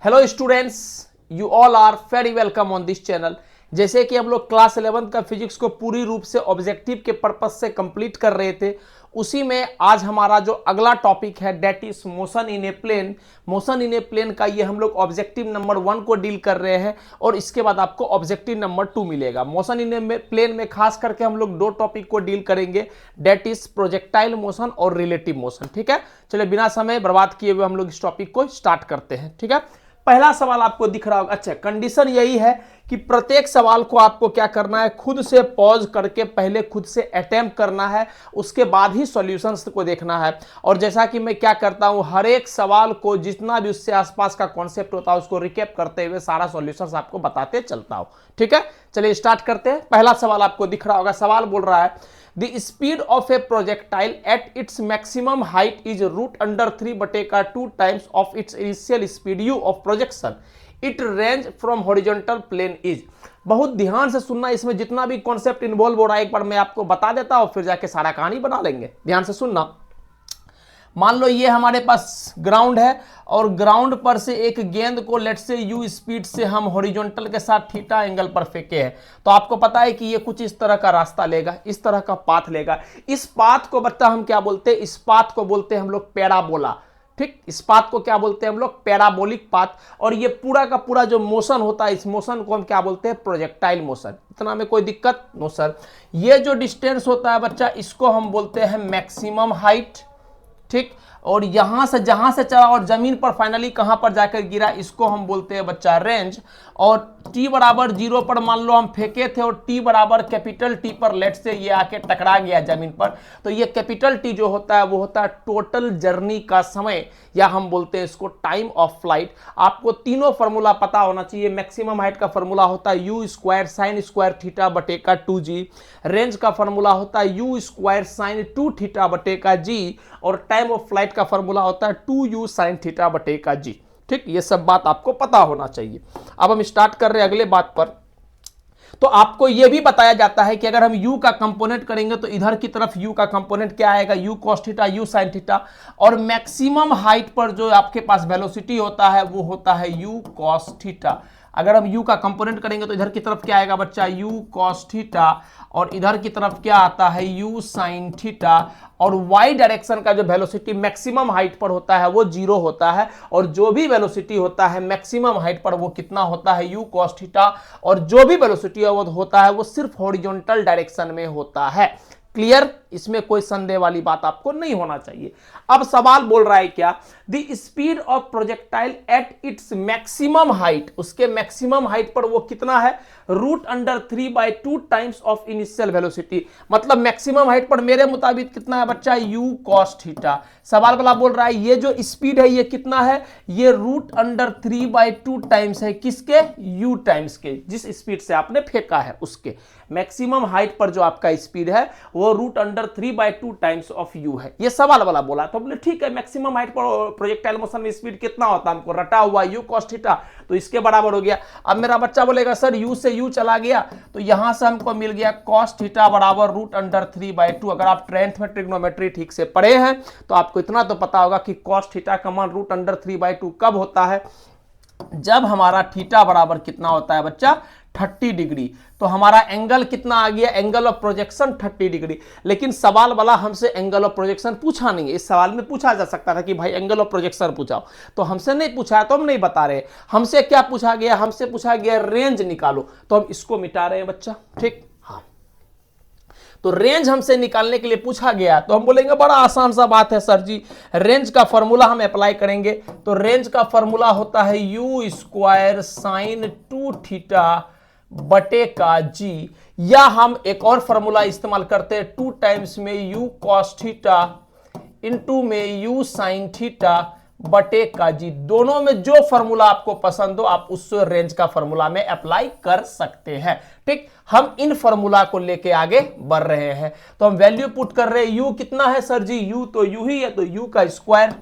Hello students, you all are very welcome on this channel. जैसे कि हम लोग क्लास 11 का फिजिक्स को पूरी रूप से ऑब्जेक्टिव के पर्पस से कंप्लीट कर रहे थे, उसी में आज हमारा जो अगला टॉपिक है that is motion in a plane. Motion in a plane का ये हम लोग ऑब्जेक्टिव नंबर 1 को डील कर रहे हैं और इसके बाद आपको ऑब्जेक्टिव नंबर 2 मिलेगा। मोशन इन ए प्लेन में खास करके हम लोग दो टॉपिक को डील करेंगे, डेट इज प्रोजेक्टाइल मोशन और रिलेटिव मोशन। ठीक है, चलिए बिना समय बर्बाद किए हुए हम लोग इस टॉपिक को स्टार्ट करते हैं। ठीक है, पहला सवाल आपको दिख रहा होगा। अच्छा, कंडीशन यही है कि प्रत्येक सवाल को आपको क्या करना है, खुद से पॉज करके पहले खुद से अटेम्प्ट करना है, उसके बाद ही सॉल्यूशंस को देखना है। और जैसा कि मैं क्या करता हूं, हर एक सवाल को जितना भी उससे आसपास का कॉन्सेप्ट होता है उसको रिकैप करते हुए सारा सॉल्यूशंस आपको बताते चलता हूं। ठीक है, चलिए स्टार्ट करते हैं। पहला सवाल आपको दिख रहा होगा। सवाल बोल रहा है The speed of a projectile at its maximum height is √3/2 times of its initial speed u of projection. It range from horizontal plane is. बहुत ध्यान से सुनना, इसमें जितना भी कॉन्सेप्ट इन्वॉल्व हो रहा है एक बार मैं आपको बता देता हूं, फिर जाके सारा कहानी बना लेंगे। ध्यान से सुनना। मान लो ये हमारे पास ग्राउंड है और ग्राउंड पर से एक गेंद को लेट से यू स्पीड से हम हॉरिजॉन्टल के साथ थीटा एंगल पर फेंके हैं, तो आपको पता है कि ये कुछ इस तरह का रास्ता लेगा, इस तरह का पाथ लेगा। इस पाथ को बच्चा हम क्या बोलते हैं, इस पाथ को बोलते हैं हम लोग पैराबोला। ठीक, इस पाथ को क्या बोलते हैं हम लोग, पैराबोलिक पाथ। और ये पूरा का पूरा जो मोशन होता है, इस मोशन को हम क्या बोलते हैं, प्रोजेक्टाइल मोशन। इतना में कोई दिक्कत नो सर। ये जो डिस्टेंस होता है बच्चा, इसको हम बोलते हैं मैक्सिमम हाइट। ठीक, और यहां से जहां से चला और जमीन पर फाइनली कहां पर जाकर गिरा, इसको हम बोलते हैं बच्चा रेंज। और t बराबर 0 पर मान लो हम फेंके थे और t बराबर कैपिटल T पर लेट से ये आके टकरा गया जमीन पर, तो ये कैपिटल T जो होता है वो होता है टोटल जर्नी का समय, या हम बोलते हैं इसको टाइम ऑफ फ्लाइट। आपको तीनों फॉर्मूला पता होना चाहिए। मैक्सिमम हाइट का फॉर्मूला होता है u square sine square theta बटे का 2g। रेंज का फॉर्मूला होता है u स्क्वायर साइन 2 थीटा बटे का g। और टाइम ऑफ फ्लाइट का फॉर्मूला होता है 2u साइन थीटा बटे का g। ठीक, ये सब बात आपको पता होना चाहिए। अब हम स्टार्ट कर रहे हैं अगले बात पर। तो आपको यह भी बताया जाता है कि अगर हम u का कंपोनेंट करेंगे तो इधर की तरफ u का कंपोनेंट क्या आएगा, u cos theta u sin theta. और मैक्सिमम हाइट पर जो आपके पास वेलोसिटी होता है वो होता है u cos थीटा। अगर हम u का कंपोनेंट करेंगे तो इधर की तरफ क्या आएगा बच्चा, u cos थीटा, और इधर की तरफ क्या आता है, u sin थीटा। और y डायरेक्शन का जो वेलोसिटी मैक्सिमम हाइट पर होता है वो 0 होता है, और जो भी वेलोसिटी होता है मैक्सिमम हाइट पर वो कितना होता है, u cos थीटा। और जो भी वेलोसिटी वो होता है वो सिर्फ हॉरिजॉन्टल डायरेक्शन में होता है। क्लियर, इसमें कोई संदेह वाली बात आपको नहीं होना चाहिए। अब सवाल बोल रहा है क्या, the speed of projectile at its maximum height, उसके मैक्सिमम हाइट पर वो कितना है, √3/2 टाइम्स ऑफ इनिशियल वेलोसिटी। मतलब मैक्सिमम हाइट पर मेरे मुताबिक कितना है बच्चा, u cos थीटा। सवाल वाला बोल रहा है ये जो स्पीड है ये कितना है, ये √3/2 टाइम्स है, किसके, u टाइम्स के, जिस स्पीड से आपने फेंका है उसके। मैक्सिमम हाइट पर जो आपका स्पीड है वो √3/2 टाइम्स ऑफ u है। ये सवाल वाला बोला, तो बोले ठीक है मैक्सिमम हाइट पर प्रोजेक्टाइल मोशन में स्पीड कितना होता है, हमको रटा हुआ u cos थीटा, तो इसके बराबर हो गया। अब मेरा बच्चा बोलेगा सर u से u चला गया, तो यहां से हमको मिल गया cos थीटा बराबर √3/2। अगर आप 10th में ट्रिग्नोमेट्री ठीक से पढ़े हैं तो आपको इतना तो पता होगा कि cos थीटा का मान √3/2 कब होता है, जब हमारा थीटा बराबर कितना होता है बच्चा, 30 डिग्री। तो हमारा एंगल कितना आ गया, एंगल ऑफ प्रोजेक्शन 30 डिग्री। लेकिन सवाल वाला हमसे एंगल ऑफ प्रोजेक्शन पूछा नहीं है। इस सवाल में पूछा जा सकता था कि भाई एंगल ऑफ प्रोजेक्शन पूछाओ, तो हमसे नहीं पूछा है तो हम नहीं बता रहे। हमसे क्या पूछा गया, हमसे पूछा गया रेंज निकालो, तो हम इसको मिटा रहे हैं बच्चा। ठीक, हाँ, तो रेंज हमसे निकालने के लिए पूछा गया, तो हम बोलेंगे बड़ा आसान सा बात है सर जी, रेंज का फॉर्मूला हम अप्लाई करेंगे। तो रेंज का फॉर्मूला होता है u स्क्वायर साइन 2 थीटा बटे का g, या हम एक और फॉर्मूला इस्तेमाल करते हैं 2 टाइम्स में u cos थीटा इंटू में u sin थीटा बटे का जी। दोनों में जो फॉर्मूला आपको पसंद हो आप उस रेंज का फॉर्मूला में अप्लाई कर सकते हैं। ठीक, हम इन फॉर्मूला को लेके आगे बढ़ रहे हैं। तो हम वैल्यू पुट कर रहे हैं, u कितना है सर जी, u तो u ही है, तो u का स्क्वायर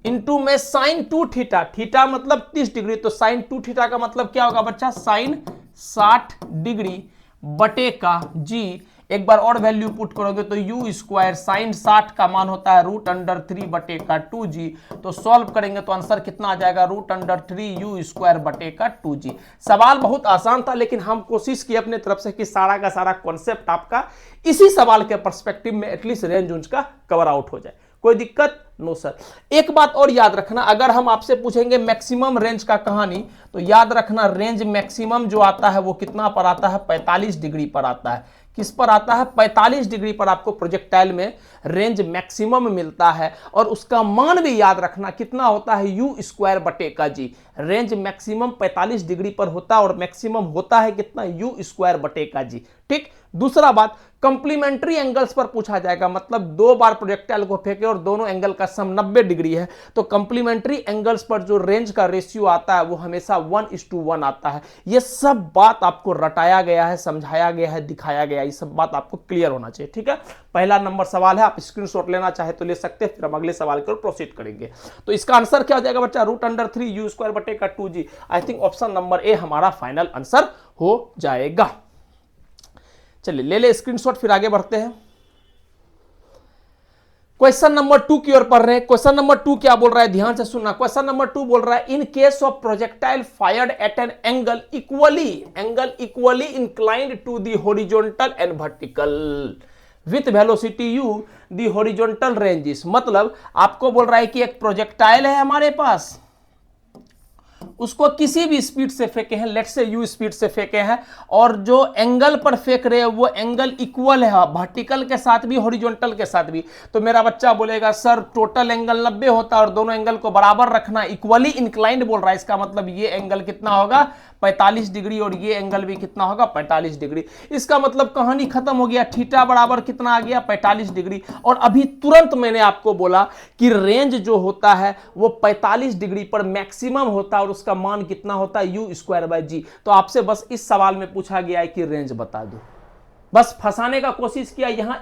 इंटू में साइन 2 थीटा, थीटा मतलब 30 डिग्री, तो साइन 2 थीटा का मतलब क्या होगा बच्चा, साइन 60 डिग्री बटे का जी, एक बार और वैल्यू पुट करोगे तो यू स्क्वायर साइन 60 का मान होता है √3/2g। तो सॉल्व करेंगे तो आंसर कितना आ जाएगा √3u²/2g। सवाल बहुत आसान था, लेकिन हम कोशिश की अपने तरफ से कि सारा का सारा कॉन्सेप्ट आपका इसी सवाल के पर्सपेक्टिव में एटलीस्ट रेंज उंज का कवर आउट हो जाए। कोई दिक्कत? No sir. एक बात और याद रखना, अगर हम आपसे पूछेंगे मैक्सिमम रेंज का कहानी, तो याद रखना रेंज मैक्सिमम जो आता है वो कितना पर आता है? 45 डिग्री पर आता है। किस पर आता है? 45 डिग्री पर आपको प्रोजेक्टाइल में रेंज मैक्सिमम मिलता है। और उसका मान भी याद रखना कितना होता है? u²/g। रेंज मैक्सिमम 45 डिग्री पर होता है और मैक्सिमम होता है कितना? u²/g। ठीक। दूसरा बात, कंप्लीमेंट्री एंगल्स पर पूछा जाएगा, मतलब दो बार प्रोजेक्टाइल को फेंके और दोनों एंगल का सम 90 डिग्री है, तो कंप्लीमेंट्री एंगल्स पर जो रेंज का रेशियो आता है वो हमेशा 1:1 आता है। ये सब बात आपको रटाया गया है, समझाया गया है, दिखाया गया है, ये सब बात आपको क्लियर होना चाहिए। ठीक है, पहला नंबर सवाल है, आप स्क्रीनशॉट लेना चाहे तो ले सकते हैं, फिर हम अगले सवाल की ओर प्रोसीड करेंगे। तो इसका आंसर क्या हो जाएगा बच्चा? √3u²/2g। I think option number A हमारा फाइनल आंसर हो जाएगा। चलिए ले स्क्रीनशॉट, फिर आगे बढ़ते हैं। क्वेश्चन नंबर 2 की ओर पढ़ रहे हैं। क्वेश्चन नंबर 2 क्या बोल रहा है? ध्यान से सुनना। क्वेश्चन नंबर 2 बोल रहा है, in case of projectile fired at an angle equally inclined to the horizontal and vertical with velocity u, the horizontal ranges. मतलब आपको बोल रहा है कि एक प्रोजेक्टाइल है हमारे पास, उसको किसी भी स्पीड से फेंके हैं, लेट्स से u स्पीड से फेंके हैं, और जो एंगल पर फेंक रहे हैं वो एंगल इक्वल है वर्टिकल के साथ भी हॉरिजॉन्टल के साथ भी। तो मेरा बच्चा बोलेगा सर टोटल एंगल 90 होता है और दोनों एंगल को बराबर रखना, इक्वली इंक्लाइंड बोल रहा है, इसका मतलब ये एंगल कितना होगा? 45 डिग्री, और ये एंगल भी कितना होगा? 45 डिग्री। इसका मतलब कहानी खत्म हो गया। थीटा बराबर कितना आ गया? 45 डिग्री। और अभी तुरंत मैंने आपको बोला कि रेंज जो होता है वो 45 डिग्री पर मैक्सिमम होता है और उसका मान कितना होता है? u²/g। तो आपसे बस इस सवाल में पूछा गया है कि रेंज बता दो, बस फंसाने का कोशिश किया। यहां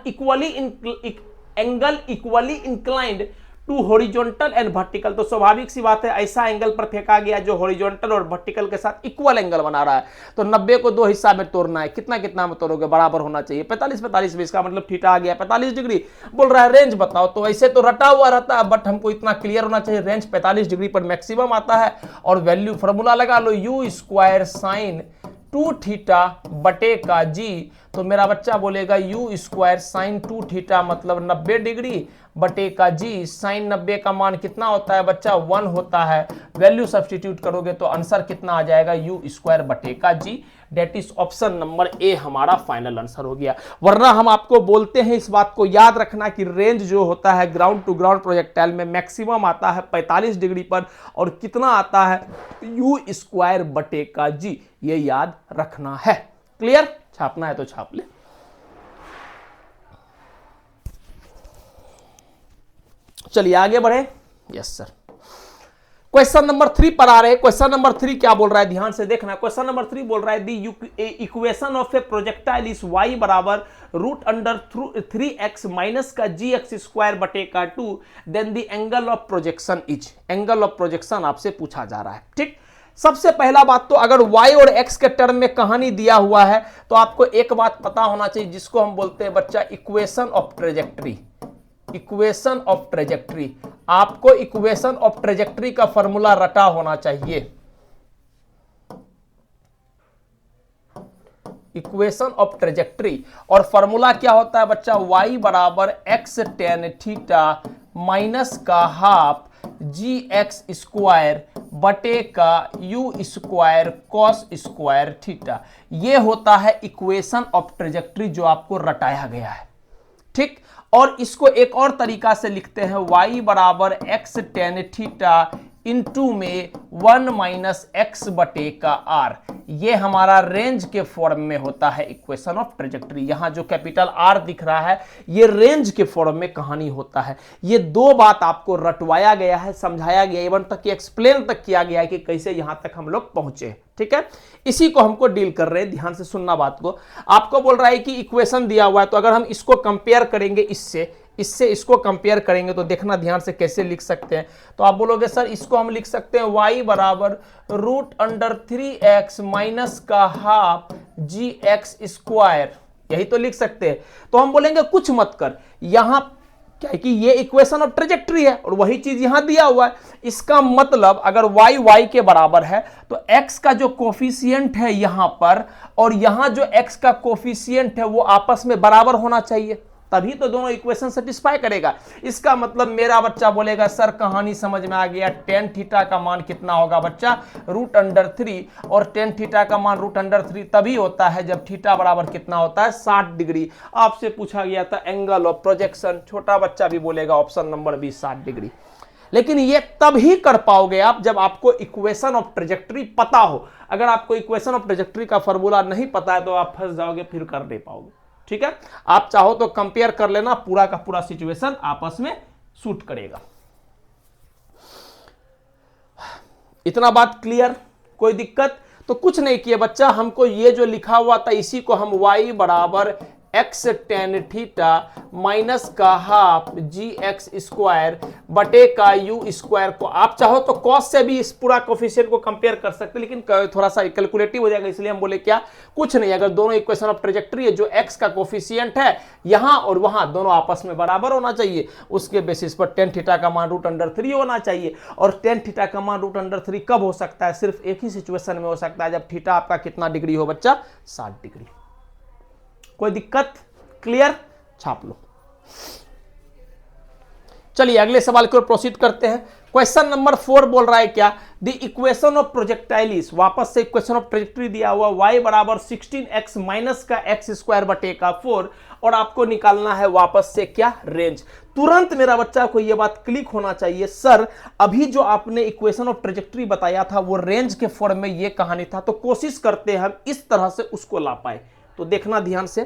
angle equally inclined to horizontal and vertical, तो स्वाभाविक सी बात है ऐसा एंगल पर फेंका गया जो हॉरिजॉन्टल और वर्टिकल के साथ इक्वल एंगल बना रहा है। तो 90 को 2 हिस्सा में तोड़ना है, कितना कितना में तोड़ोगे? बराबर होना चाहिए। 45 में इसका मतलब थीटा आ गया 45 डिग्री। बोल रहा है रेंज बताओ, तो ऐसे तो रटा हुआ रहता है, बट हमको इतना क्लियर होना चाहिए रेंज 45 डिग्री पर मैक्सिमम आता है। और वैल्यू फॉर्मूला लगा लो, u² sin 2θ/g। तो मेरा बच्चा बोलेगा u² sin 2θ मतलब 90 डिग्री बटे का जी। साइन 90 का मान कितना होता है बच्चा? 1 होता है। वैल्यू सब्स्टिट्यूट करोगे तो आंसर कितना आ जाएगा? u² बटे का जी। That is option number A हमारा फाइनल आंसर हो गया। वरना हम आपको बोलते हैं, इस बात को याद रखना कि रेंज जो होता है ग्राउंड टू ग्राउंड प्रोजेक्टाइल में मैक्सिमम आता है 45 डिग्री पर, और कितना आता है? u² बटे का जी। ये याद रखना है। क्लियर? छापना है तो छाप ले। चलिए आगे बढ़े। Yes sir. क्वेश्चन नंबर 3 पर आ रहे हैं। क्वेश्चन नंबर 3 क्या बोल रहा है? ध्यान से देखना। क्वेश्चन नंबर 3 बोल रहा है the equation of a projectile is y बराबर √3x माइनस का gx² बटे का 2, then the angle of projection is. Angle of projection आपसे पूछा जा रहा है। ठीक। सबसे पहला बात तो अगर y और x के टर्म में कहानी दिया हुआ है तो आपको एक बात पता होना चाहिए जिसको हम बोलते हैं बच्चा equation of trajectory. Equation of trajectory, आपको इक्वेशन ऑफ ट्रेजेक्ट्री का फॉर्मूला रटा होना चाहिए। इक्वेशन ऑफ ट्रेजेक्ट्री, और फॉर्मूला क्या होता है बच्चा? y बराबर x tan थीटा माइनस का हाफ gx² बटे का u² cos² थीटा। ये होता है इक्वेशन ऑफ ट्रेजेक्ट्री जो आपको रटाया गया है। ठीक। और इसको एक और तरीका से लिखते हैं, y बराबर x tan थीटा इंटू में 1 माइनस x बटे का r। ये हमारा रेंज के फॉर्म में होता है इक्वेशन ऑफ ट्रेजेक्ट्री। यहां जो कैपिटल R दिख रहा है ये रेंज के फॉर्म में कहानी होता है। ये दो बात आपको रटवाया गया है, समझाया गया, इवन तक कि एक्सप्लेन तक किया गया है कि कैसे यहां तक हम लोग पहुंचे। ठीक है, इसी को हमको डील कर रहे हैं। ध्यान से सुनना बात को। आपको बोल रहा है कि इक्वेशन दिया हुआ है, तो अगर हम इसको कंपेयर करेंगे इससे इसको कंपेयर करेंगे तो देखना ध्यान से कैसे लिख सकते हैं। तो आप बोलोगे सर इसको हम लिख सकते हैं y बराबर √3x माइनस का हाफ gx² यही तो लिख सकते हैं। तो हम बोलेंगे कुछ मत कर, यहां क्या है कि ये इक्वेशन ऑफ ट्रेजेक्ट्री है और वही चीज यहां दिया हुआ है। इसका मतलब अगर y y के बराबर है तो x का जो कोफिशिएंट है यहां पर और यहां जो x का कोफिशिएंट है वो आपस में बराबर होना चाहिए, तभी तो दोनों इक्वेशन सेटिस्फाई करेगा। इसका मतलब मेरा बच्चा बोलेगा सर कहानी समझ में आ गया, टेन थीटा का मान कितना होगा बच्चा, √3, और टेन थीटा का मान √3 तभी होता है जब थीटा बराबर कितना होता है 60 डिग्री। आपसे पूछा गया था एंगल ऑफ प्रोजेक्शन, छोटा बच्चा भी बोलेगा ऑप्शन नंबर बी 60 डिग्री। लेकिन ये तब ही कर पाओगे आप जब आपको इक्वेशन ऑफ ट्रेजेक्ट्री पता हो। अगर आपको इक्वेशन ऑफ ट्रेजेक्ट्री का फॉर्मूला नहीं पता है तो आप फंस जाओगे, फिर कर नहीं पाओगे। ठीक है, आप चाहो तो कंपेयर कर लेना, पूरा का पूरा सिचुएशन आपस में सूट करेगा। इतना बात क्लियर, कोई दिक्कत तो कुछ नहीं किया बच्चा। हमको ये जो लिखा हुआ था इसी को हम y बराबर x tan थीटा माइनस का हाफ gx² बटे का u² को आप चाहो तो cos से भी इस पूरा कोफिशिएंट को कंपेयर कर सकते, लेकिन थोड़ा सा कैलकुलेटिव हो जाएगा, इसलिए हम बोले क्या, कुछ नहीं, अगर दोनों इक्वेशन ऑफ ट्रेजेक्ट्री है जो x का कोफिशिएंट है यहां और वहां दोनों आपस में बराबर होना चाहिए, उसके बेसिस पर टेन थीटा का मान √3 होना चाहिए। और टेन थीटा का मान √3 कब हो सकता है, सिर्फ एक ही सिचुएशन में हो सकता है जब थीटा आपका कितना डिग्री हो बच्चा, 60 डिग्री। कोई दिक्कत, क्लियर, छाप लो। चलिए अगले सवाल की ओर प्रोसीड करते हैं। क्वेश्चन नंबर 4 बोल रहा है क्या, the equation of projectile is, वापस से इक्वेशन ऑफ ट्रेजेक्ट्री दिया हुआ, y बराबर 16x माइनस का x² बटे का 4 और आपको निकालना है वापस से क्या, रेंज। तुरंत मेरा बच्चा को यह बात क्लिक होना चाहिए, सर अभी जो आपने इक्वेशन ऑफ ट्रेजेक्ट्री बताया था वो रेंज के फॉर्म में ये कहानी था, तो कोशिश करते हैं हम इस तरह से उसको ला पाए। तो देखना ध्यान से,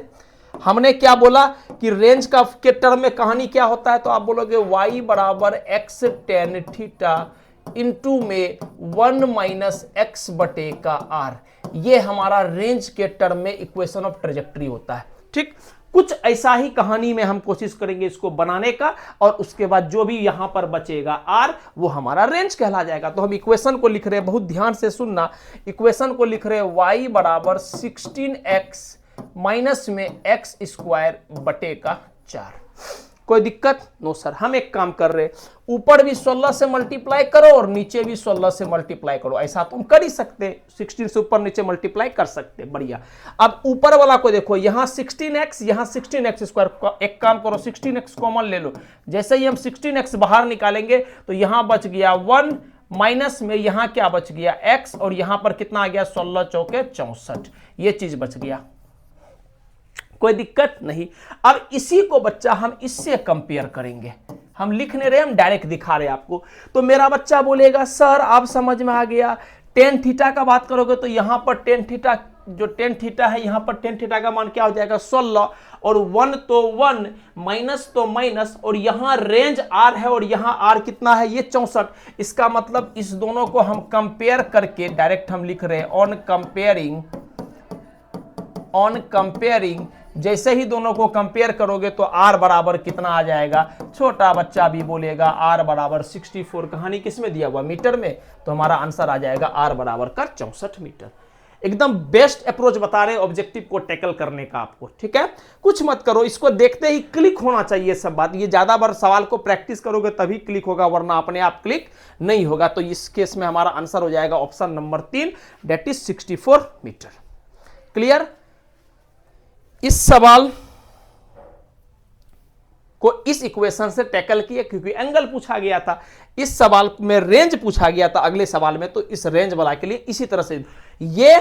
हमने क्या बोला कि रेंज का के टर्म में कहानी क्या होता है, तो आप बोलोगे y बराबर x tan थीटा इंटू में 1 माइनस x बटे का r, ये हमारा रेंज के टर्म में इक्वेशन ऑफ ट्रेजेक्ट्री होता है। ठीक, कुछ ऐसा ही कहानी में हम कोशिश करेंगे इसको बनाने का, और उसके बाद जो भी यहां पर बचेगा r वो हमारा रेंज कहला जाएगा। तो हम इक्वेशन को लिख रहे हैं, बहुत ध्यान से सुनना, इक्वेशन को लिख रहे हैं y बराबर 16x माइनस में x² बटे का 4। कोई दिक्कत नो सर, हम एक काम कर रहे, ऊपर भी 16 से मल्टीप्लाई करो और नीचे भी 16 से मल्टीप्लाई करो, ऐसा तो हम कर ही सकते, 16 से ऊपर नीचे मल्टीप्लाई कर सकते, बढ़िया। अब ऊपर वाला को देखो, यहां 16x यहां 16x², एक काम करो 16x कॉमन ले लो, जैसे ही हम 16x बाहर निकालेंगे तो यहां बच गया 1 माइनस में यहां क्या बच गया x, और यहां पर कितना आ गया 16 चौके 64, ये चीज बच गया। कोई दिक्कत नहीं। अब इसी को बच्चा हम इससे कंपेयर करेंगे, हम लिख नहीं रहे, हम डायरेक्ट दिखा रहे आपको। तो मेरा बच्चा बोलेगा सर आप समझ में आ गया, टेन थीटा का बात करोगे तो यहां पर टेन थीटा, जो टेन थीटा है यहां पर टेन थीटा का मान क्या हो जाएगा 16, और 1 तो 1 माइनस तो माइनस, और यहां रेंज r है और यहां r कितना है ये 64। इसका मतलब इस दोनों को हम कंपेयर करके डायरेक्ट हम लिख रहे हैं ऑन कंपेयरिंग, जैसे ही दोनों को कंपेयर करोगे तो r बराबर कितना आ जाएगा, छोटा बच्चा भी बोलेगा r बराबर 64, कहानी किसमें दिया हुआ, मीटर में, तो हमारा आंसर आ जाएगा r बराबर का 64 मीटर। एकदम बेस्ट अप्रोच बता रहे ऑब्जेक्टिव को टैकल करने का आपको, ठीक है। कुछ मत करो, इसको देखते ही क्लिक होना चाहिए सब बात। ये ज्यादा बार सवाल को प्रैक्टिस करोगे तभी क्लिक होगा, वरना अपने आप क्लिक नहीं होगा। तो इस केस में हमारा आंसर हो जाएगा option number 3, that is 64 meter. Clear. इस सवाल को इस इक्वेशन से टैकल किया क्योंकि एंगल पूछा गया था, इस सवाल में रेंज पूछा गया था अगले सवाल में, तो इस रेंज वाला के लिए इसी तरह से ये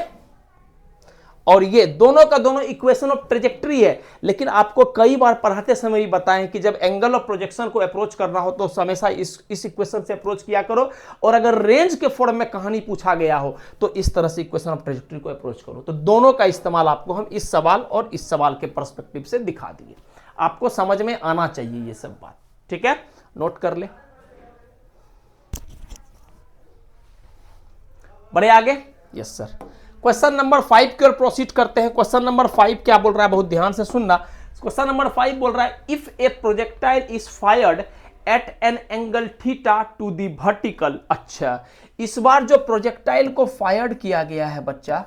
और ये दोनों का दोनों इक्वेशन ऑफ ट्रेजेक्ट्री है। लेकिन आपको कई बार पढ़ाते समय भी बताएं कि जब एंगल ऑफ प्रोजेक्शन को अप्रोच करना हो तो हमेशा इस इक्वेशन से अप्रोच किया करो, और अगर रेंज के फॉर्म में कहानी पूछा गया हो तो इस तरह से इक्वेशन ऑफ ट्रेजेक्ट्री को अप्रोच करो। तो दोनों का इस्तेमाल आपको हम इस सवाल और इस सवाल के पर्सपेक्टिव से दिखा दिए, आपको समझ में आना चाहिए ये सब बात, ठीक है। नोट कर ले, बड़े आगे। Yes sir. क्वेश्चन नंबर 5 की ओर प्रोसीड करते हैं। क्वेश्चन नंबर 5 क्या बोल रहा है, बहुत ध्यान से सुनना। क्वेश्चन नंबर 5 बोल रहा है, if A projectile is fired at an angle theta two the vertical. अच्छा, इस बार जो प्रोजेक्टाइल को फायर्ड किया गया है बच्चा,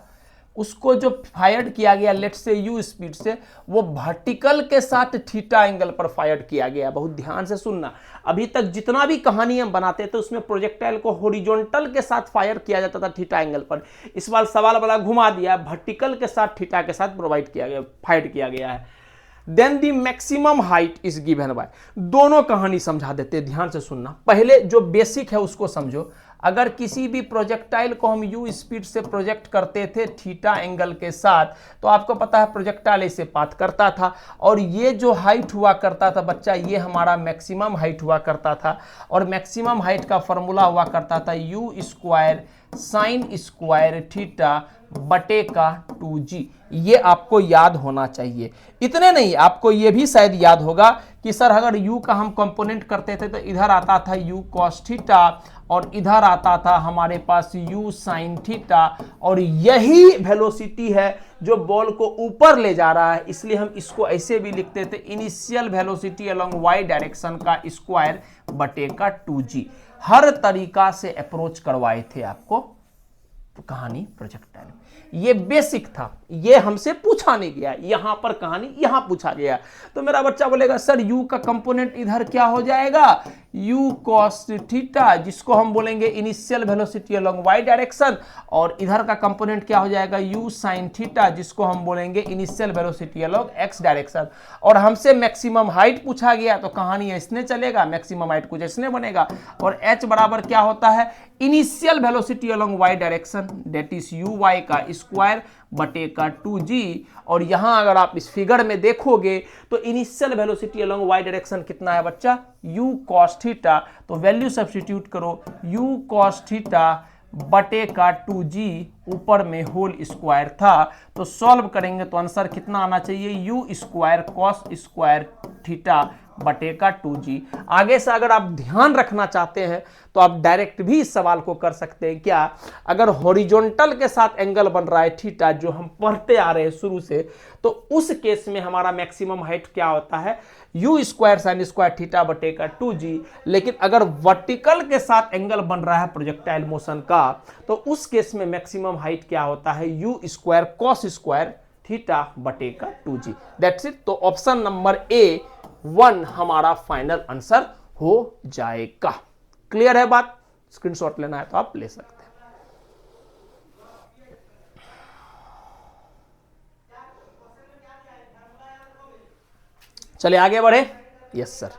उसको जो फायर्ड किया गया लेट से यू स्पीड से, वो वर्टिकल के साथ थीटा एंगल पर फायर्ड किया गया। बहुत ध्यान से सुनना, अभी तक जितना भी कहानी हम बनाते थे उसमें प्रोजेक्टाइल को हॉरिजॉन्टल के साथ फायर किया जाता था थीटा एंगल पर। इस बार सवाल बड़ा घुमा दिया, वर्टिकल के साथ थीटा के साथ प्रोवाइड किया गया, फायर्ड किया गया है। Then the maximum height is given by, दोनों कहानी समझा देते, ध्यान से सुनना। पहले जो बेसिक है उसको समझो। अगर किसी भी प्रोजेक्टाइल को हम यू स्पीड से प्रोजेक्ट करते थे थीटा एंगल के साथ, तो आपको पता है प्रोजेक्टाइल ऐसे पाथ करता था, और ये जो हाइट हुआ करता था बच्चा, ये हमारा मैक्सिमम हाइट हुआ करता था। और मैक्सिमम हाइट का फॉर्मूला हुआ करता था you square sine square theta बटे का 2g। ये आपको याद होना चाहिए। इतने नहीं, आपको ये भी शायद याद होगा कि सर अगर u का हम कंपोनेंट करते थे तो इधर आता था u cos थीटा और इधर आता था हमारे पास u sin थीटा, और यही वेलोसिटी है जो बॉल को ऊपर ले जा रहा है, इसलिए हम इसको ऐसे भी लिखते थे initial velocity along y direction का स्क्वायर बटे का 2g। हर तरीका से अप्रोच करवाए थे आपको कहानी प्रोजेक्टाइल। ये बेसिक था, ये हमसे पूछा नहीं गया, यहां पर कहानी यहां पूछा गया। तो मेरा बच्चा बोलेगा सर u का कंपोनेंट इधर क्या हो जाएगा, u cos थीटा, जिसको हम बोलेंगे initial velocity along y direction, और इधर का कंपोनेंट क्या हो जाएगा u sin थीटा, जिसको हम बोलेंगे initial velocity along x direction. और हमसे मैक्सिमम हाइट पूछा गया तो कहानी ऐसने चलेगा, मैक्सिमम हाइट कुछ ऐसने बनेगा, और h बराबर क्या होता है initial velocity along y direction, that is uy का स्क्वायर बटे का 2g। और यहां अगर आप इस फिगर में देखोगे तो initial velocity along y direction कितना है बच्चा, u cos थीटा, तो वैल्यू सब्स्टिट्यूट करो u cos थीटा बटे का 2g, ऊपर में होल स्क्वायर था, तो सॉल्व करेंगे तो आंसर कितना आना चाहिए u square cos square theta बटे का 2g। आगे से अगर आप ध्यान रखना चाहते हैं तो आप डायरेक्ट भी इस सवाल को कर सकते हैं। क्या, अगर हॉरिजॉन्टल के साथ एंगल बन रहा है थीटा, जो हम पढ़ते आ रहे हैं शुरू से, तो उस केस में हमारा मैक्सिमम हाइट क्या होता है you square sine square theta बटे का 2g। लेकिन अगर वर्टिकल के साथ एंगल बन रहा है प्रोजेक्टाइल मोशन का, तो उस केस में मैक्सिमम हाइट क्या होता है you square cos square theta बटे का 2g। That's it. तो ऑप्शन नंबर ए 1 हमारा फाइनल आंसर हो जाएगा। क्लियर है बात? स्क्रीनशॉट लेना है तो आप ले सकते हैं। चलिए आगे बढ़े। यस सर,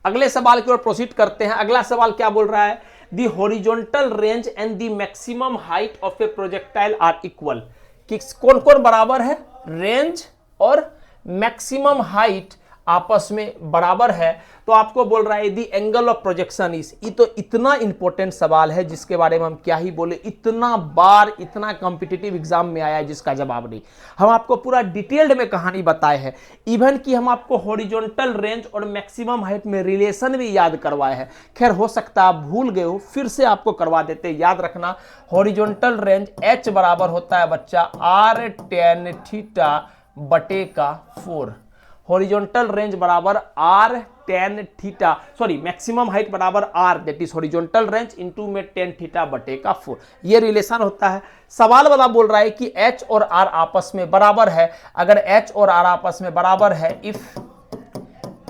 अगले सवाल की ओर प्रोसीड करते हैं। अगला सवाल क्या बोल रहा है, the horizontal range and the maximum height of a projectile are equal. कि कौन कौन बराबर है, रेंज और मैक्सिमम हाइट आपस में बराबर है। तो आपको बोल रहा है दी एंगल ऑफ प्रोजेक्शन इज, ये तो इतना इंपॉर्टेंट सवाल है जिसके बारे में हम क्या ही बोले, इतना बार इतना कॉम्पिटिटिव एग्जाम में आया है जिसका जवाब नहीं। हम आपको पूरा डिटेल्ड में कहानी बताए हैं, इवन कि हम आपको हॉरिजॉन्टल रेंज और मैक्सिमम हाइट में रिलेशन भी याद करवाए हैं। खैर हो सकता है आप भूल गए हो, फिर से आपको करवा देते। याद रखना हॉरिजॉन्टल रेंज h बराबर होता है बच्चा r tan थीटा बटे का 4। हॉरिजॉन्टल रेंज बराबर r tan theta, sorry maximum height बराबर r, that is horizontal range into में tan थीटा बटे का 4। ये रिलेशन होता है। सवाल वाला बोल रहा है कि h और r आपस में बराबर है। अगर h और r आपस में बराबर है, if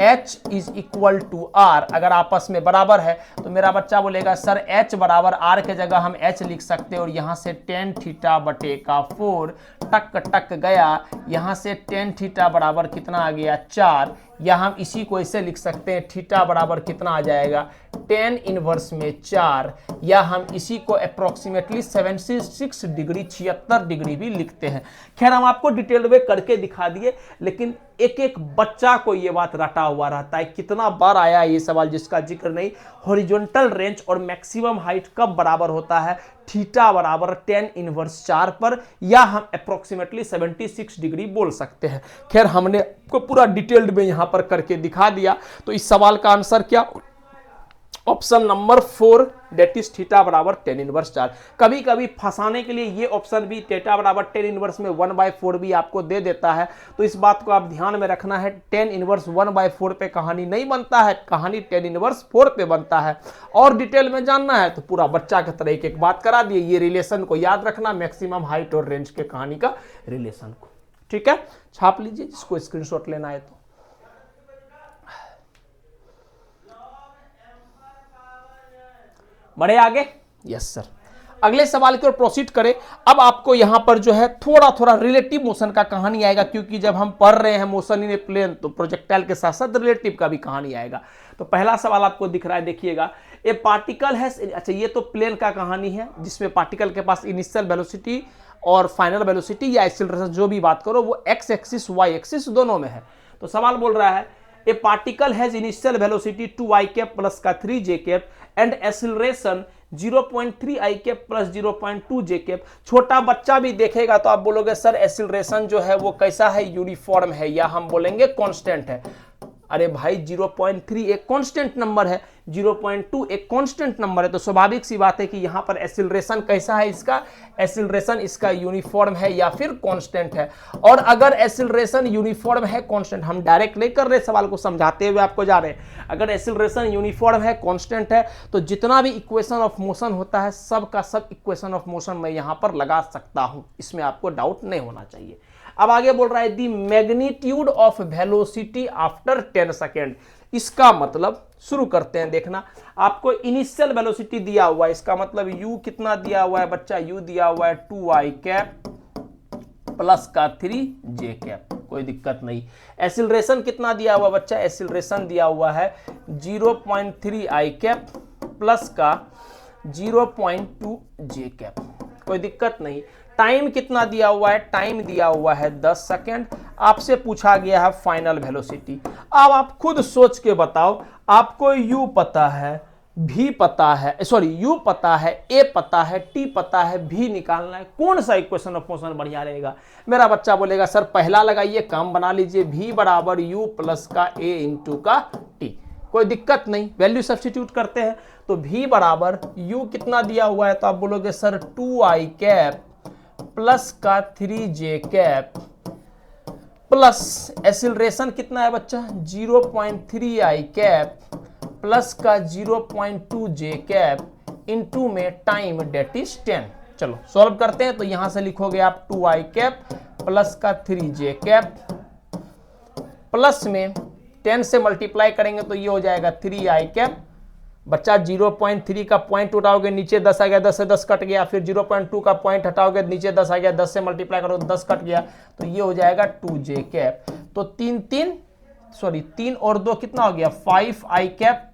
h is equal to r, अगर आपस में बराबर है, तो मेरा बच्चा बोलेगा सर h बराबर r के जगह हम h लिख सकते हैं, और यहाँ से tan थीटा बटे का 4 टक टक गया, यहाँ से tan थीटा बराबर कितना आ गया 4, या हम इसी को ऐसे लिख सकते हैं थीटा बराबर कितना आ जाएगा tan इनवर्स में 4, या हम इसी को अप्रोक्सीमेटली 76 डिग्री 76 डिग्री भी लिखते हैं। खैर हम आपको डिटेल में करके दिखा दिए, लेकिन एक एक बच्चा को ये बात रटा हुआ रहता है। कितना बार आया ये सवाल जिसका जिक्र नहीं। हॉरिजॉन्टल रेंज और मैक्सिमम हाइट कब बराबर होता है, थीटा बराबर tan इनवर्स 4 पर, या हम अप्रोक्सीमेटली 76 डिग्री बोल सकते हैं। खैर हमने आपको पूरा डिटेल्ड में यहां पर करके दिखा दिया। तो इस सवाल का आंसर क्या option number 4 that is theta बराबर 10 इनवर्स 4। कभी कभी फंसाने के लिए ये ऑप्शन भी थीटा बराबर 10 इनवर्स में 1/4 भी आपको दे देता है, तो इस बात को आप ध्यान में रखना है। 10 इनवर्स 1/4 पे कहानी नहीं बनता है, कहानी 10 इनवर्स 4 पे बनता है। और डिटेल में जानना है तो पूरा बच्चा की तरह एक एक बात करा दिए। ये रिलेशन को याद रखना, मैक्सिमम हाइट और रेंज के कहानी का रिलेशन को, ठीक है। छाप लीजिए जिसको स्क्रीनशॉट लेना है तो। बढ़े आगे, यस सर। अगले सवाल की ओर प्रोसीड करें। अब आपको यहां पर जो है थोड़ा थोड़ा रिलेटिव मोशन का कहानी आएगा, क्योंकि जब हम पढ़ रहे हैं मोशन इन ए प्लेन तो प्रोजेक्टाइल के साथ साथ रिलेटिव का भी कहानी आएगा। तो पहला सवाल आपको दिख रहा है, देखिएगा। ए पार्टिकल है, अच्छा ये तो प्लेन का कहानी है जिसमें पार्टिकल के पास इनिशियल वेलोसिटी और फाइनल वेलोसिटी या एक्सीलरेशन जो भी बात करो वो एक्स एक्सिस वाई एक्सिस दोनों में है। तो सवाल बोल रहा है ए particle has initial velocity 2i cap plus का 3j cap and acceleration 0.3 i cap plus 0.2 j cap. छोटा बच्चा भी देखेगा तो आप बोलोगे सर एक्सीलरेशन जो है वो कैसा है, यूनिफॉर्म है या हम बोलेंगे कांस्टेंट है। अरे भाई 0.3 एक कांस्टेंट नंबर है, 0.2 एक कांस्टेंट नंबर है, तो स्वाभाविक सी बात है कि यहां पर एक्सीलरेशन कैसा है, इसका एक्सीलरेशन इसका यूनिफॉर्म है या फिर कांस्टेंट है। और अगर एक्सीलरेशन यूनिफॉर्म है कांस्टेंट, हम डायरेक्ट नहीं कर रहे, सवाल को समझाते हुए आपको जा रहे हैं। अगर एक्सीलरेशन यूनिफॉर्म है कांस्टेंट है तो जितना भी इक्वेशन ऑफ मोशन होता है सब का सब इक्वेशन ऑफ मोशन मैं यहां पर लगा सकता हूं, इसमें आपको डाउट नहीं होना चाहिए। अब आगे बोल रहा है दी magnitude of velocity after 10 second. इसका मतलब शुरू करते हैं देखना। आपको इनिशियल वेलोसिटी दिया हुआ है, इसका मतलब u कितना दिया हुआ है बच्चा, u दिया हुआ है 2i कैप प्लस का 3j कैप, कोई दिक्कत नहीं। एक्सीलरेशन कितना दिया हुआ बच्चा, एक्सीलरेशन दिया हुआ है 0.3i कैप प्लस का 0.2j कैप, कोई दिक्कत नहीं। टाइम कितना दिया हुआ है, टाइम दिया हुआ है 10 सेकेंड। आपसे पूछा गया है फाइनल वेलोसिटी। अब आप खुद सोच के बताओ, आपको u पता है, v पता है, सॉरी u पता है, a पता है, t पता है, v निकालना है, कौन सा इक्वेशन ऑफ मोशन बढ़िया रहेगा। मेरा बच्चा बोलेगा सर पहला लगाइए, काम बना लीजिए, v बराबर u प्लस का a इंटू का t, कोई दिक्कत नहीं, वैल्यू सब्स्टिट्यूट करते हैं। तो v बराबर u कितना दिया हुआ है, तो आप बोलोगे सर 2i कैप प्लस का 3j कैप प्लस एक्सीलरेशन कितना है बच्चा 0.3i कैप प्लस का 0.2j कैप इनटू में टाइम डेट इज 10। चलो सॉल्व करते हैं। तो यहां से लिखोगे आप 2i कैप प्लस का 3j कैप प्लस में 10 से मल्टीप्लाई करेंगे तो ये हो जाएगा 3i कैप। बच्चा 0.3 का पॉइंट उठाओगे नीचे 10 आ गया, 10 से 10 कट गया, फिर 0.2 का पॉइंट हटाओगे नीचे 10 आ गया, 10 से मल्टीप्लाई करो 10 कट गया, तो ये हो जाएगा 2j कैप। तो 3 और 2 कितना हो गया 5i कैप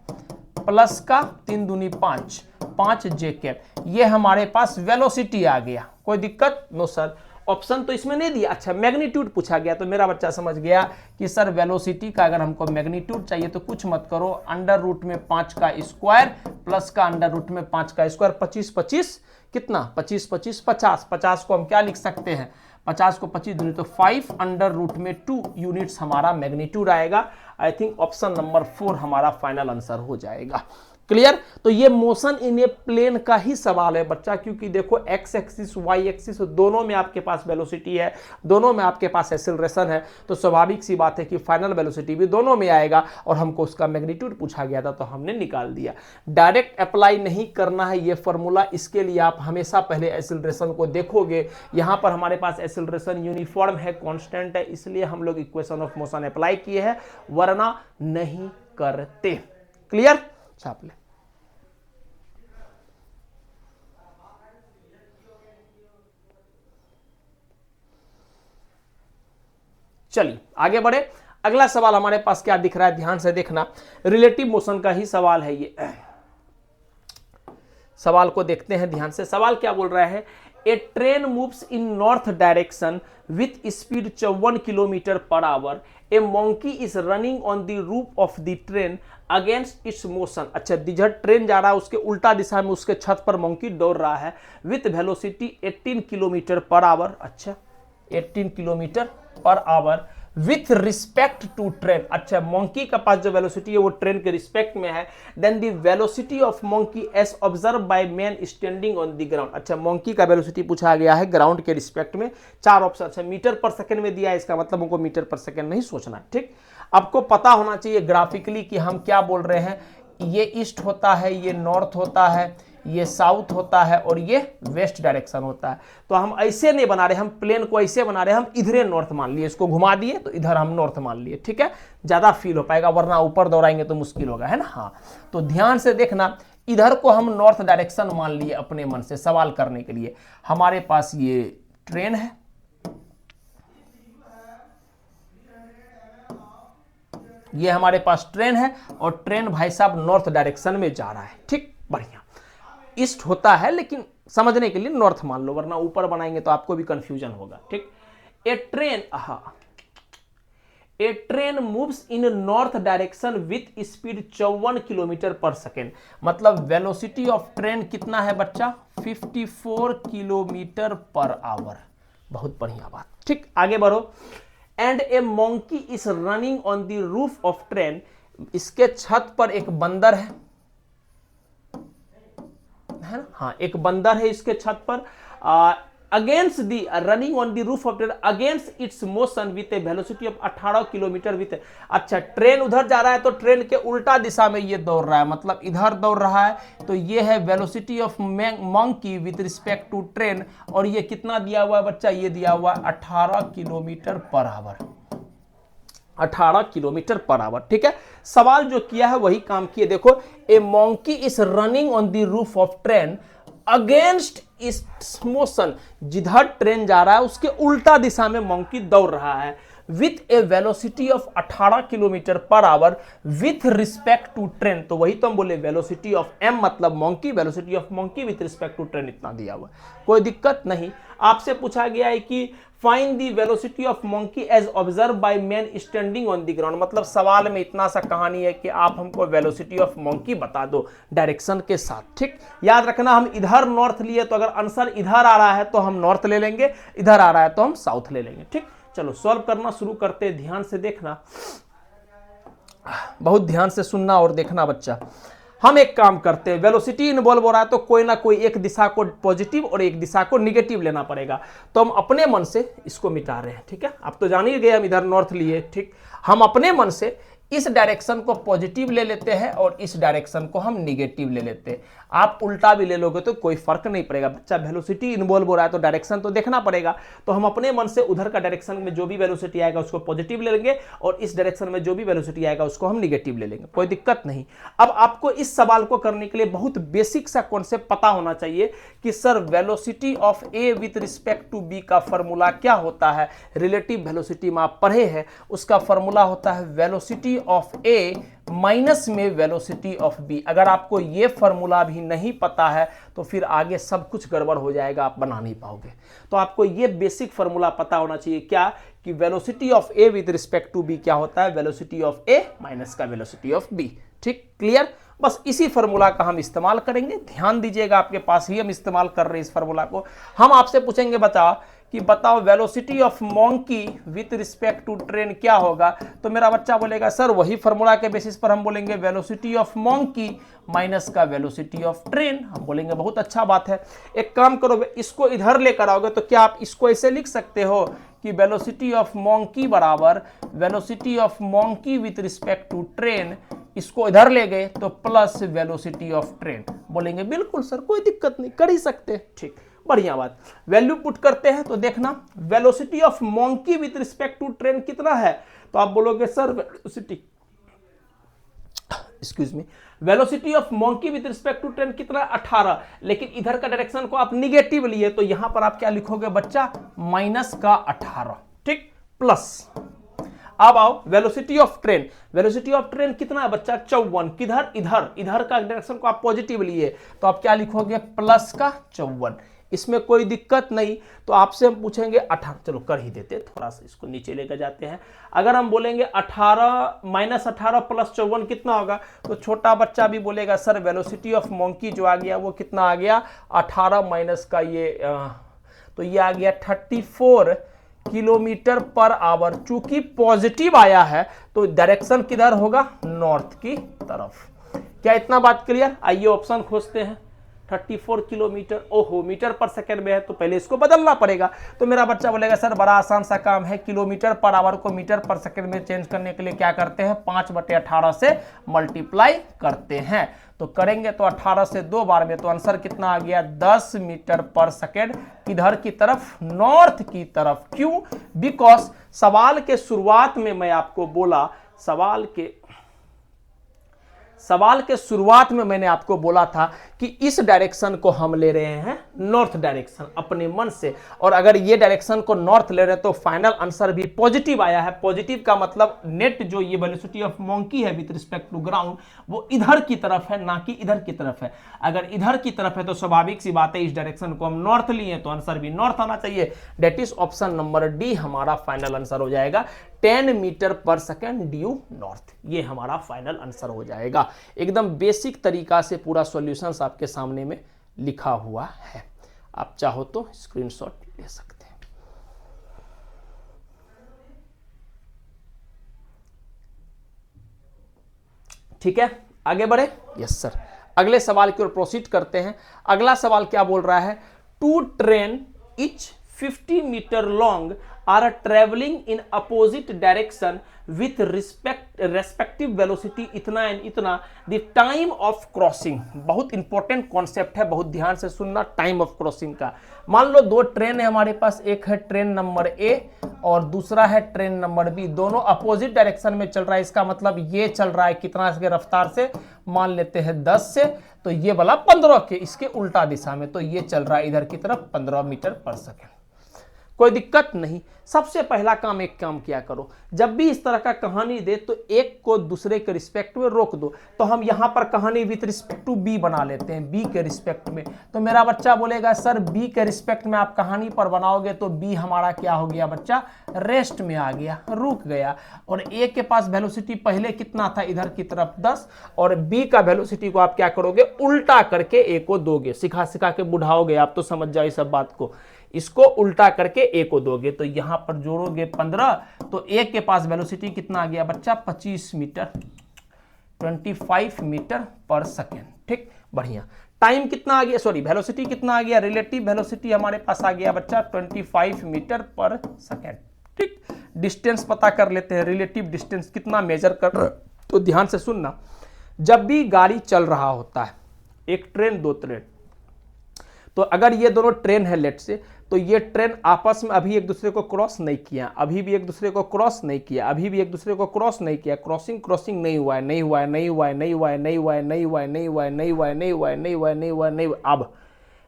प्लस का 3 दूनी 5j कैप। ये हमारे पास वेलोसिटी आ गया, कोई दिक्कत नो सर। ऑप्शन तो इसमें नहीं दिया। अच्छा मैग्नीट्यूड पूछा गया तो मेरा बच्चा समझ गया कि सर वेलोसिटी का अगर हमको मैग्नीट्यूड चाहिए तो कुछ मत करो, अंडर रूट में 5 का स्क्वायर प्लस का अंडर रूट में 5 का स्क्वायर, 25 25 कितना 25 25 50, 50 को हम क्या लिख सकते हैं, 50 को 25 दूनी तो 5 अंडर रूट में 2 यूनिट्स हमारा मैग्नीट्यूड आएगा। आई थिंक ऑप्शन नंबर 4 हमारा फाइनल आंसर हो जाएगा। क्लियर। तो ये मोशन इन ए प्लेन का ही सवाल है बच्चा, क्योंकि देखो एक्स एक्सिस वाई एक्सिस दोनों में आपके पास वेलोसिटी है, दोनों में आपके पास एक्सीलरेशन है, तो स्वाभाविक सी बात है कि फाइनल वेलोसिटी भी दोनों में आएगा। और हमको उसका मैग्नीट्यूड पूछा गया था तो हमने निकाल दिया। डायरेक्ट अप्लाई नहीं करना है ये फॉर्मूला, इसके लिए आप हमेशा पहले एक्सीलरेशन को देखोगे। यहां पर हमारे पास एक्सीलरेशन यूनिफॉर्म है, कॉन्स्टेंट है, इसलिए हम लोग इक्वेशन ऑफ मोशन अप्लाई किए हैं, वरना नहीं करते। क्लियर, छाप ले। चलिए आगे बढ़े। अगला सवाल हमारे पास क्या दिख रहा है, ध्यान से देखना, रिलेटिव मोशन का ही सवाल है ये। सवाल को देखते हैं ध्यान से। सवाल क्या बोल रहा है, a train moves in north direction with speed 54 kilometre per hour. A monkey is running on the roof of the train against its motion. अच्छा, जिधर ट्रेन जा रहा है उसके उल्टा दिशा में उसके छत पर मंकी दौड़ रहा है with velocity 18 kilometre per hour. अच्छा 18 kilometre per hour with respect to train. अच्छा, मंकी का पास जो वेलोसिटी है वो ट्रेन के रिस्पेक्ट में है। Then the velocity of monkey as observe by man standing on the ground. अच्छा, मंकी का वेलोसिटी पूछा गया है ग्राउंड के रिस्पेक्ट में। 4 ऑप्शन। अच्छा, मीटर पर सेकंड में दिया है, इसका मतलब हमको मीटर पर सेकंड नहीं सोचना है। ठीक, आपको पता होना चाहिए ग्राफिकली कि हम क्या बोल रहे हैं। ये ईस्ट होता है, ये नॉर्थ होता है, ये साउथ होता है और ये वेस्ट डायरेक्शन होता है। तो हम ऐसे नहीं बना रहे, हम प्लेन को ऐसे बना रहे, हम इधरे नॉर्थ मान लिए, इसको घुमा दिए तो इधर हम नॉर्थ मान लिए। ठीक है, ज्यादा फील हो पाएगा, वरना ऊपर दौड़ाएंगे तो मुश्किल होगा, है ना। हाँ, तो ध्यान से देखना, इधर को हम नॉर्थ डायरेक्शन मान लिए अपने मन से सवाल करने के लिए। हमारे पास ये ट्रेन है, ये हमारे पास ट्रेन है और ट्रेन भाई साहब नॉर्थ डायरेक्शन में जा रहा है। ठीक, बढ़िया। ईस्ट होता है लेकिन समझने के लिए नॉर्थ मान लो, वरना ऊपर बनाएंगे तो आपको भी कंफ्यूजन होगा। ठीक, a train moves in north direction with speed 54 kilometre per second. मतलब वेलोसिटी ऑफ ट्रेन कितना है बच्चा, 54 किलोमीटर पर आवर। बहुत बढ़िया बात। ठीक, आगे बढ़ो। And A monkey is running on the roof of train. इसके छत पर एक बंदर है ना। हाँ, एक बंदर है इसके छत पर। Against the running on the roof of train against its motion with a velocity of 18 kilometre with. अच्छा, ट्रेन उधर जा रहा है तो ट्रेन के उल्टा दिशा में ये दौड़ रहा है, मतलब इधर दौड़ रहा है। तो ये है velocity of monkey with respect to train. और ये कितना दिया हुआ है बच्चा, ये दिया हुआ है 18 kilometre per our. 18 kilometre per our. ठीक है, सवाल जो किया है वही काम किए। देखो, a monkey is running on the roof of train against its motion. जिधर ट्रेन जा रहा है उसके उल्टा दिशा में मंकी दौड़ रहा है with a velocity of 18 kilometre per hour with respect to train. तो वही तो हम बोले, वेलोसिटी ऑफ एम मतलब monkey, velocity of monkey with respect to train इतना दिया हुआ, कोई दिक्कत नहीं। आपसे पूछा गया है कि find the velocity of monkey as observe by man standing on the ground. मतलब सवाल में इतना सा कहानी है कि आप हमको वेलोसिटी ऑफ मंकी बता दो डायरेक्शन के साथ। ठीक, याद रखना, हम इधर नॉर्थ लिए तो अगर आंसर इधर आ रहा है तो हम नॉर्थ ले लेंगे, इधर आ रहा है तो हम साउथ ले लेंगे। ठीक, चलो सॉल्व करना शुरू करते हैं। ध्यान से देखना, बहुत ध्यान से सुनना और देखना बच्चा। हम एक काम करते हैं, वेलोसिटी इन्वॉल्व हो रहा है तो कोई ना कोई एक दिशा को पॉजिटिव और एक दिशा को निगेटिव लेना पड़ेगा। तो हम अपने मन से इसको मिटा रहे हैं। ठीक है, आप तो जान ही गए हम इधर नॉर्थ लिए। ठीक, हम अपने मन से इस डायरेक्शन को पॉजिटिव ले लेते हैं और इस डायरेक्शन को हम निगेटिव ले लेते हैं। आप उल्टा भी ले लोगे तो कोई फर्क नहीं पड़ेगा बच्चा, वेलोसिटी इन्वॉल्व हो रहा है तो डायरेक्शन तो देखना पड़ेगा। तो हम अपने मन से उधर का डायरेक्शन में जो भी वेलोसिटी आएगा उसको पॉजिटिव ले लेंगे और इस डायरेक्शन में जो भी वेलोसिटी आएगा उसको हम निगेटिव ले लेंगे, कोई दिक्कत नहीं। अब आपको इस सवाल को करने के लिए बहुत बेसिक सा कॉन्सेप्ट पता होना चाहिए कि sir velocity of A with respect to B का फॉर्मूला क्या होता है। रिलेटिव वेलोसिटी में आप पढ़े हैं, उसका फॉर्मूला होता है वेलोसिटी ऑफ ए माइनस में वेलोसिटी ऑफ बी। अगर आपको ये फॉर्मूला भी नहीं पता है तो फिर आगे सब कुछ गड़बड़ हो जाएगा, आप बना नहीं पाओगे। तो आपको ये बेसिक फॉर्मूला पता होना चाहिए, क्या कि velocity of A with respect to B क्या होता है, वेलोसिटी ऑफ ए माइनस का वेलोसिटी ऑफ बी। ठीक, क्लियर। बस इसी फॉर्मूला का हम इस्तेमाल करेंगे, ध्यान दीजिएगा, आपके पास ही हम इस्तेमाल कर रहे हैं इस फॉर्मूला को। हम आपसे पूछेंगे बताओ velocity of monkey with respect to train क्या होगा। तो मेरा बच्चा बोलेगा सर वही फॉर्मूला के बेसिस पर हम बोलेंगे वेलोसिटी ऑफ मंकी माइनस का वेलोसिटी ऑफ ट्रेन। हम बोलेंगे बहुत अच्छा बात है। एक काम करो, इसको इधर लेकर आओगे तो क्या आप इसको ऐसे लिख सकते हो कि वेलोसिटी ऑफ मंकी बराबर velocity of monkey with respect to train. इसको इधर ले गए तो प्लस वेलोसिटी ऑफ ट्रेन। बोलेंगे बिल्कुल सर, कोई दिक्कत नहीं, कर ही सकते। ठीक, बढ़िया बात। वैल्यू पुट करते हैं तो देखना velocity of monkey with respect to train कितना है। तो आप बोलोगे sir velocity of monkey with respect to train कितना, 18। लेकिन इधर का डायरेक्शन को आप निगेटिव लिए तो यहां पर आप क्या लिखोगे बच्चा, माइनस का 18। ठीक, प्लस। अब आओ velocity of train. Velocity of train कितना है बच्चा, 54। किधर, इधर। इधर का डायरेक्शन को आप पॉजिटिव लिए तो आप क्या लिखोगे, प्लस का 54। इसमें कोई दिक्कत नहीं। तो आपसे हम पूछेंगे 18, चलो कर ही देते, थोड़ा सा इसको नीचे लेकर जाते हैं। अगर हम बोलेंगे 18 माइनस 18 प्लस 54 कितना होगा, तो छोटा बच्चा भी बोलेगा सर वेलोसिटी ऑफ मंकी जो आ गया वो कितना आ गया, 18 माइनस का ये तो ये आ गया 34 किलोमीटर पर आवर। चूंकि पॉजिटिव आया है तो डायरेक्शन किधर होगा, नॉर्थ की तरफ। क्या इतना बात क्लियर? आइए ऑप्शन खोजते हैं। 34 किलोमीटर, ओहो मीटर पर सेकंड में है तो पहले इसको बदलना पड़ेगा। तो मेरा बच्चा बोलेगा सर बड़ा आसान सा काम है, किलोमीटर पर आवर को मीटर पर सेकंड में चेंज करने के लिए क्या करते हैं, 5/18 से मल्टीप्लाई करते हैं। तो करेंगे तो 18 से 2 बार में, तो आंसर कितना आ गया, 10 मीटर पर सेकंड। किधर की तरफ, नॉर्थ की तरफ। क्यों? बिकॉज सवाल के शुरुआत में मैं आपको बोला, सवाल के शुरुआत में मैंने आपको बोला था कि इस डायरेक्शन को हम ले रहे हैं नॉर्थ डायरेक्शन अपने मन से, और अगर ये डायरेक्शन को नॉर्थ ले रहे हैं तो फाइनल आंसर भी पॉजिटिव आया है। पॉजिटिव का मतलब नेट जो ये वेलोसिटी ऑफ मंकी है विद रिस्पेक्ट टू ग्राउंड वो इधर की तरफ है, ना कि इधर की तरफ है। अगर इधर की तरफ है तो स्वाभाविक सी बात है इस डायरेक्शन को हम नॉर्थ लिए तो आंसर भी नॉर्थ आना चाहिए। That is option number D हमारा फाइनल आंसर हो जाएगा। 10 मीटर पर सेकंड ड्यू नॉर्थ, ये हमारा फाइनल आंसर हो जाएगा। एकदम बेसिक तरीका से पूरा सॉल्यूशंस आपके सामने में लिखा हुआ है, आप चाहो तो स्क्रीनशॉट ले सकते हैं। ठीक है, आगे बढ़े। यस सर, अगले सवाल की ओर प्रोसीड करते हैं। अगला सवाल क्या बोल रहा है, 2 train each 50 metre long are traveling in opposite direction with respective velocity इतना एंड इतना, the time of crossing। बहुत इंपॉर्टेंट कॉन्सेप्ट है, बहुत ध्यान से सुनना टाइम ऑफ क्रॉसिंग का। मान लो 2 ट्रेन है हमारे पास, एक है ट्रेन नंबर ए और दूसरा है ट्रेन नंबर बी, दोनों अपोजिट डायरेक्शन में चल रहा है। इसका मतलब ये चल रहा है कितना के रफ्तार से, मान लेते हैं 10 से, तो ये वाला 15 के, इसके उल्टा दिशा में, तो ये चल रहा है इधर की तरफ 15 मीटर पर सेकेंड। कोई दिक्कत नहीं। सबसे पहला काम, एक काम किया करो, जब भी इस तरह का कहानी दे तो एक को दूसरे के रिस्पेक्ट में रोक दो। तो हम यहां पर कहानी विथ रिस्पेक्ट टू बी बना लेते हैं, बी के रिस्पेक्ट में। तो मेरा बच्चा बोलेगा सर बी के रिस्पेक्ट में आप कहानी पर बनाओगे तो बी हमारा क्या हो गया बच्चा, रेस्ट में आ गया, रुक गया। और ए के पास वेलोसिटी पहले कितना था, इधर की तरफ 10, और बी का वेलोसिटी को आप क्या करोगे, उल्टा करके ए को दोगे। सिखा सिखा के बुढ़ाओगे आप, तो समझ जाओ इस सब बात को। इसको उल्टा करके ए को दोगे तो यहां पर जोड़ोगे 15, तो ए के पास वेलोसिटी कितना आ गया बच्चा, 25 मीटर, 25 मीटर पर सेकेंड। ठीक, बढ़िया। टाइम कितना आ गया, सॉरी वेलोसिटी कितना आ गया, रिलेटिव वेलोसिटी हमारे पास आ गया बच्चा 25 मीटर पर सेकेंड। ठीक, डिस्टेंस पता कर लेते हैं, रिलेटिव डिस्टेंस कितना मेजर कर रहा है। तो ध्यान से सुनना, जब भी गाड़ी चल रहा होता है, एक ट्रेन 2 ट्रेन, तो अगर ये दोनों ट्रेन है लेट से, तो ये ट्रेन आपस में अभी एक दूसरे को क्रॉस नहीं किया, अभी भी एक दूसरे को क्रॉस नहीं किया, अभी भी एक दूसरे को क्रॉस नहीं किया, क्रॉसिंग नहीं हुआ है, नहीं हुआ है, नहीं हुआ है, नहीं हुआ है, नहीं हुआ है, नहीं हुआ है, नहीं हुआ है, नहीं हुआ है, नहीं हुआ है, नहीं हुआ है, नहीं हुआ है, नहीं हुआ। अब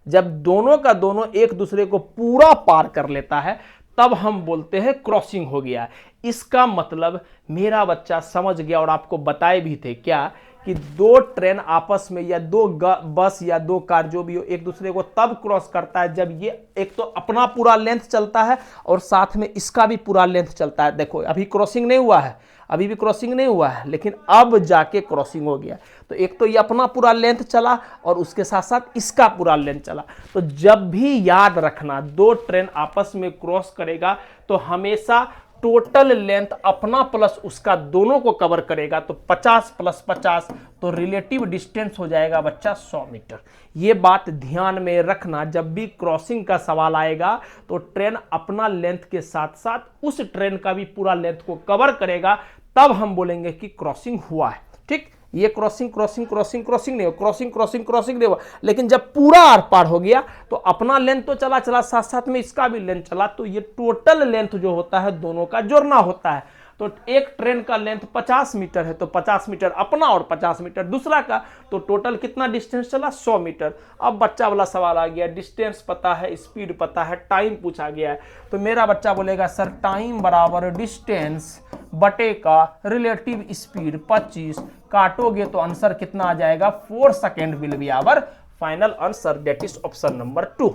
जब दोनों का दोनों एक दूसरे को पूरा पार कर लेता है तब हम बोलते हैं क्रॉसिंग हो गया। इसका मतलब मेरा बच्चा समझ गया, और आपको बताए भी थे क्या कि 2 ट्रेन आपस में या 2 बस या 2 कार जो भी हो एक दूसरे को तब क्रॉस करता है जब ये एक तो अपना पूरा लेंथ चलता है और साथ में इसका भी पूरा लेंथ चलता है। देखो अभी क्रॉसिंग नहीं हुआ है, अभी भी क्रॉसिंग नहीं हुआ है, लेकिन अब जाके क्रॉसिंग हो गया। तो एक तो ये अपना पूरा लेंथ चला और उसके साथ साथ इसका पूरा लेंथ चला। तो जब भी याद रखना 2 ट्रेन आपस में क्रॉस करेगा तो हमेशा टोटल लेंथ अपना प्लस उसका दोनों को कवर करेगा, तो 50 + 50, तो रिलेटिव डिस्टेंस हो जाएगा बच्चा 100 मीटर। ये बात ध्यान में रखना, जब भी क्रॉसिंग का सवाल आएगा तो ट्रेन अपना लेंथ के साथ साथ उस ट्रेन का भी पूरा लेंथ को कवर करेगा, तब हम बोलेंगे कि क्रॉसिंग हुआ है। ठीक, ये क्रॉसिंग नहीं हो, क्रॉसिंग नहीं हुआ, लेकिन जब पूरा आर पार हो गया तो अपना लेंथ तो चला साथ साथ में इसका भी लेंथ चला, तो ये टोटल लेंथ जो होता है दोनों का जोड़ना होता है। तो एक ट्रेन का लेंथ 50 मीटर है तो 50 मीटर अपना और 50 मीटर दूसरा का, तो टोटल कितना डिस्टेंस चला, 100 मीटर। अब बच्चा वाला सवाल आ गया, डिस्टेंस पता है, स्पीड पता है, टाइम पूछा गया है। तो मेरा बच्चा बोलेगा सर टाइम बराबर डिस्टेंस बटे का रिलेटिव स्पीड 25, काटोगे तो आंसर कितना आ जाएगा, 4 second will be our final answer, that is option number 2।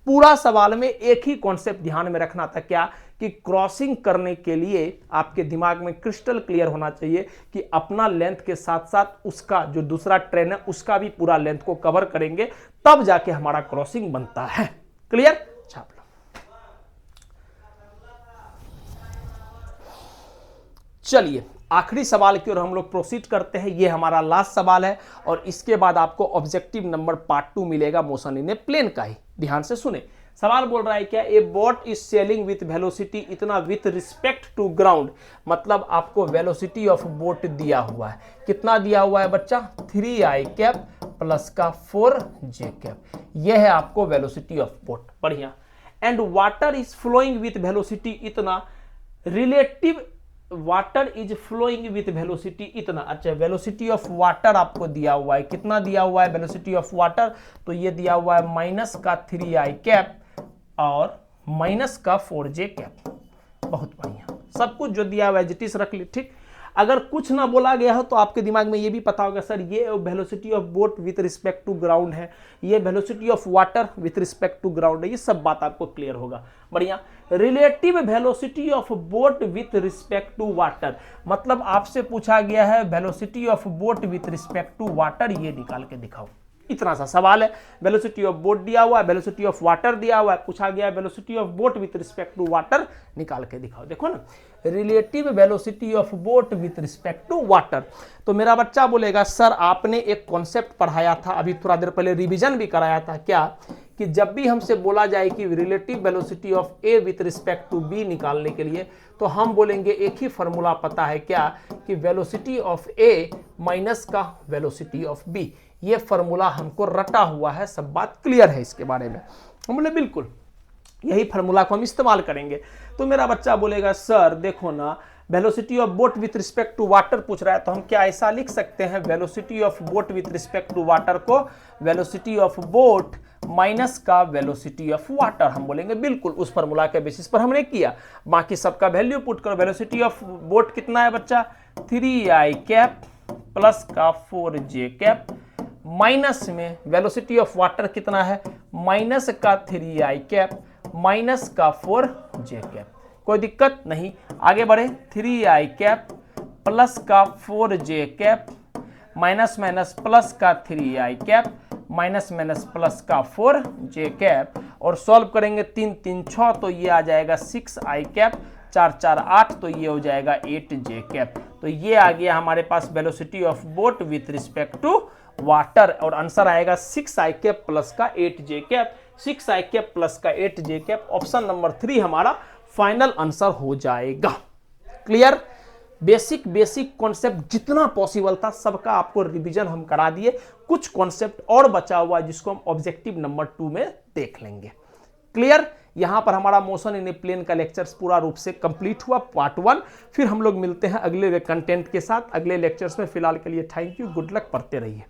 पूरा सवाल में एक ही कॉन्सेप्ट ध्यान में रखना था, क्या कि क्रॉसिंग करने के लिए आपके दिमाग में क्रिस्टल क्लियर होना चाहिए कि अपना लेंथ के साथ साथ उसका जो दूसरा ट्रेन है उसका भी पूरा लेंथ को कवर करेंगे, तब जाके हमारा क्रॉसिंग बनता है। क्लियर, छाप लो। चलिए आखिरी सवाल की ओर हम लोग प्रोसीड करते हैं। ये हमारा लास्ट सवाल है और इसके बाद आपको ऑब्जेक्टिव नंबर पार्ट 2 मिलेगा मोशन इन ए प्लेन का ही। ध्यान से सुने, सवाल बोल रहा है क्या, ए boat is selling with velocity इतना विथ रिस्पेक्ट टू ग्राउंड, मतलब आपको वेलोसिटी ऑफ बोट दिया हुआ है। कितना दिया हुआ है बच्चा, 3i कैप प्लस का 4j कैप, यह है आपको वेलोसिटी ऑफ बोट। बढ़िया। And water is flowing with velocity इतना, relative water is flowing with velocity इतना। अच्छा, वेलोसिटी ऑफ वाटर आपको दिया हुआ है, कितना दिया हुआ है वेलोसिटी ऑफ वाटर, तो ये दिया हुआ है माइनस का 3i कैप और माइनस का 4j कैप। बहुत बढ़िया, सब कुछ जो दिया हुआ है जिटिस रख ली। ठीक, अगर कुछ ना बोला गया हो तो आपके दिमाग में ये भी पता होगा सर ये velocity of boat with respect to ground है, ये velocity of water with respect to ground है, ये सब बात आपको क्लियर होगा। बढ़िया। Relative velocity of boat with respect to water, मतलब आपसे पूछा गया है velocity of boat with respect to water, ये निकाल के दिखाओ। इतना सा सवाल है। वेलोसिटी ऑफ बोट दिया हुआ है, वेलोसिटी ऑफ वाटर दिया हुआ है, पूछा गया velocity of boat with respect to water, निकाल के दिखाओ। देखो ना, relative velocity of boat with respect to water. तो मेरा बच्चा बोलेगा सर आपने एक कॉन्सेप्ट पढ़ाया था, अभी थोड़ा देर पहले रिवीजन भी कराया था, क्या कि जब भी हमसे बोला जाए कि relative velocity of A with respect to B निकालने के लिए, तो हम बोलेंगे एक ही फॉर्मूला पता है, क्या कि वेलोसिटी ऑफ ए माइनस का वेलोसिटी ऑफ बी। ये फॉर्मूला हमको रटा हुआ है, सब बात क्लियर है इसके बारे में। हम बोले बिल्कुल यही फॉर्मूला को हम इस्तेमाल करेंगे। तो मेरा बच्चा बोलेगा सर देखो ना, velocity of boat with respect to water पूछ रहा है, तो हम क्या ऐसा लिख सकते हैं, velocity of boat with respect to water को वेलोसिटी ऑफ बोट माइनस का वेलोसिटी ऑफ वाटर, हम बोलेंगे बिल्कुल उस फॉर्मूला के बेसिस पर हमने किया। बाकी सबका वैल्यू पुट करो। वेलोसिटी ऑफ बोट कितना है बच्चा, 3i कैप प्लस का 4j कैप, माइनस में वेलोसिटी ऑफ वाटर कितना है, माइनस का 3i कैप माइनस का 4j कैप। कोई दिक्कत नहीं, आगे बढ़े। 3i कैप प्लस का 4j cap minus minus plus का 3i cap minus minus plus का 4j कैप, और सॉल्व करेंगे 3 3 6, तो ये आ जाएगा 6i कैप, 4 4 8, तो ये हो जाएगा 8j कैप। तो ये आ गया हमारे पास velocity of boat with respect to water, और आंसर आएगा 6i कैप प्लस का 8j cap. 6i cap plus का 8j कैप, ऑप्शन नंबर 3 हमारा फाइनल आंसर हो जाएगा। क्लियर? बेसिक कॉन्सेप्ट जितना पॉसिबल था सबका आपको रिवीजन हम करा दिए। कुछ कॉन्सेप्ट और बचा हुआ जिसको हम ऑब्जेक्टिव नंबर 2 में देख लेंगे। क्लियर? यहां पर हमारा मोशन इन ए प्लेन का लेक्चर्स पूरा रूप से कंप्लीट हुआ, पार्ट 1। फिर हम लोग मिलते हैं अगले कंटेंट के साथ अगले लेक्चर्स में। फिलहाल के लिए थैंक यू, गुड लक, पढ़ते रहिए।